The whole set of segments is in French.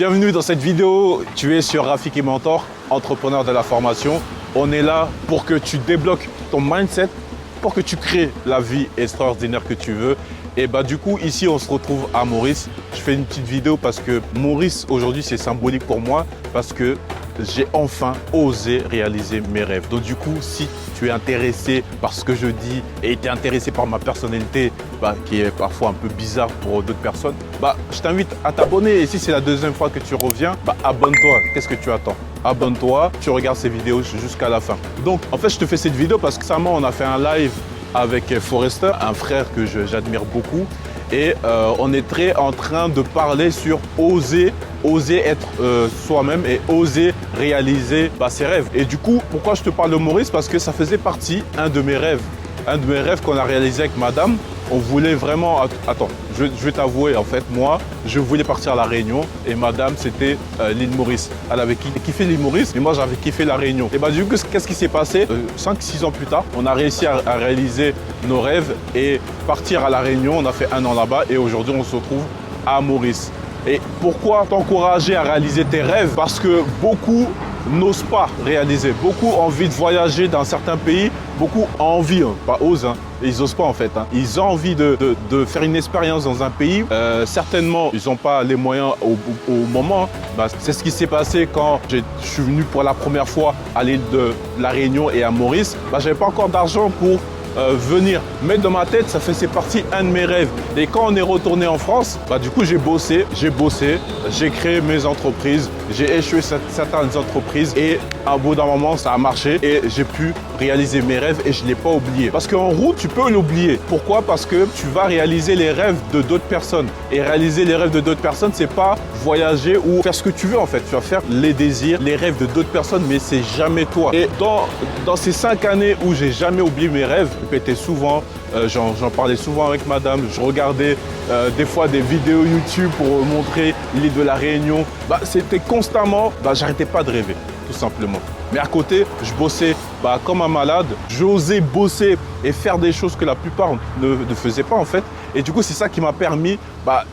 Bienvenue dans cette vidéo. Tu es sur Rafiki Mentor, entrepreneur de la formation. On est là pour que tu débloques ton mindset, pour que tu crées la vie extraordinaire que tu veux. Et bah du coup, ici, on se retrouve à Maurice. Je fais une petite vidéo parce que Maurice, aujourd'hui, c'est symbolique pour moi parce que j'ai enfin osé réaliser mes rêves. Donc du coup, si tu es intéressé par ce que je dis et tu es intéressé par ma personnalité, qui est parfois un peu bizarre pour d'autres personnes, je t'invite à t'abonner. Et si c'est la deuxième fois que tu reviens, abonne-toi. Qu'est-ce que tu attends? Abonne-toi, tu regardes ces vidéos jusqu'à la fin. Donc en fait, je te fais cette vidéo parce que récemment, on a fait un live avec Forrester, un frère que j'admire beaucoup. Et on est en train de parler sur oser être soi-même et oser réaliser ses rêves. Et du coup, pourquoi je te parle de Maurice? Parce que ça faisait partie un de mes rêves qu'on a réalisé avec madame. On voulait vraiment... Attends, je vais t'avouer, en fait, moi, je voulais partir à La Réunion et madame, c'était l'île Maurice. Elle avait kiffé l'île Maurice, mais moi, j'avais kiffé La Réunion. Et du coup, qu'est-ce qui s'est passé? 5-6 ans plus tard, on a réussi à réaliser nos rêves et partir à La Réunion. On a fait 1 an là-bas et aujourd'hui, on se retrouve à Maurice. Et pourquoi t'encourager à réaliser tes rêves? Parce que beaucoup n'osent pas réaliser. Beaucoup ont envie de voyager dans certains pays. Beaucoup ont envie, pas osent, ils n'osent pas en fait. Ils ont envie de faire une expérience dans un pays. Certainement, ils n'ont pas les moyens au moment. C'est ce qui s'est passé quand je suis venu pour la première fois à l'île de La Réunion et à Maurice. Je n'avais pas encore d'argent pour venir. Mais dans ma tête, c'est parti un de mes rêves. Et quand on est retourné en France, du coup, j'ai bossé, j'ai créé mes entreprises, j'ai échoué certaines entreprises et à bout d'un moment, ça a marché et j'ai pu réaliser mes rêves et je ne l'ai pas oublié. Parce qu'en route, tu peux l'oublier. Pourquoi? Parce que tu vas réaliser les rêves de d'autres personnes. Et réaliser les rêves de d'autres personnes, c'est pas voyager ou faire ce que tu veux en fait. Tu vas faire les désirs, les rêves de d'autres personnes, mais c'est jamais toi. Et dans ces 5 années où j'ai jamais oublié mes rêves, je répétais souvent, j'en parlais souvent avec madame, je regardais des fois des vidéos YouTube pour montrer l'île de La Réunion. C'était constamment, j'arrêtais pas de rêver, tout simplement. Mais à côté, je bossais comme un malade. J'osais bosser et faire des choses que la plupart ne faisaient pas en fait. Et du coup, c'est ça qui m'a permis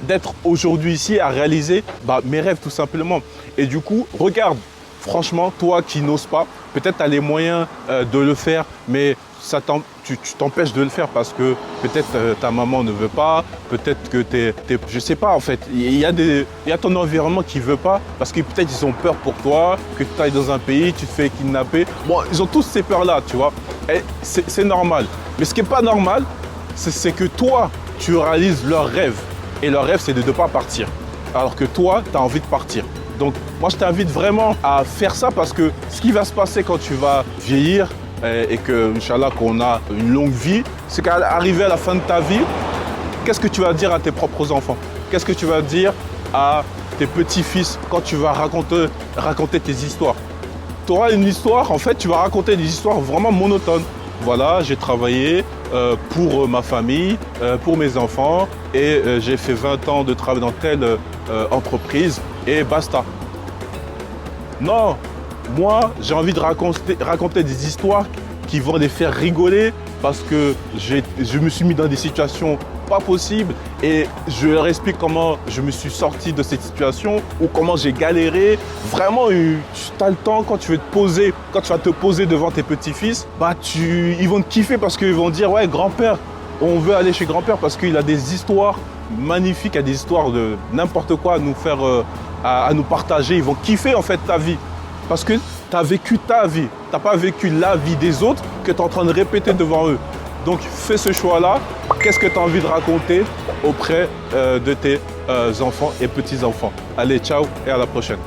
d'être aujourd'hui ici à réaliser mes rêves tout simplement. Et du coup, regarde, franchement, toi qui n'oses pas, peut-être tu as les moyens de le faire, mais tu t'empêches de le faire parce que peut-être ta maman ne veut pas, peut-être que je sais pas en fait, il y a ton environnement qui veut pas parce que peut-être ils ont peur pour toi, que tu ailles dans un pays, tu te fais kidnapper. Bon, ils ont tous ces peurs-là, tu vois, et c'est normal. Mais ce qui n'est pas normal, c'est que toi, tu réalises leurs rêves. Et leur rêve, c'est de ne pas partir. Alors que toi, tu as envie de partir. Donc, moi, je t'invite vraiment à faire ça parce que ce qui va se passer quand tu vas vieillir, et que, Inch'Allah, qu'on a une longue vie, c'est qu'à arriver à la fin de ta vie, qu'est-ce que tu vas dire à tes propres enfants? Qu'est-ce que tu vas dire à tes petits-fils quand tu vas raconter tes histoires? Tu auras une histoire, en fait, tu vas raconter des histoires vraiment monotones. Voilà, j'ai travaillé pour ma famille, pour mes enfants et j'ai fait 20 ans de travail dans telle entreprise et basta. Non! Moi, j'ai envie de raconter des histoires qui vont les faire rigoler parce que je me suis mis dans des situations pas possibles et je leur explique comment je me suis sorti de cette situation ou comment j'ai galéré. Vraiment, tu as le temps quand tu vas te poser devant tes petits-fils, ils vont te kiffer parce qu'ils vont dire « Ouais, grand-père, on veut aller chez grand-père parce qu'il a des histoires magnifiques, il a des histoires de n'importe quoi à nous faire, à nous partager. » Ils vont kiffer en fait ta vie. Parce que tu as vécu ta vie, tu n'as pas vécu la vie des autres que tu es en train de répéter devant eux. Donc fais ce choix-là. Qu'est-ce que tu as envie de raconter auprès de tes enfants et petits-enfants? Allez, ciao et à la prochaine.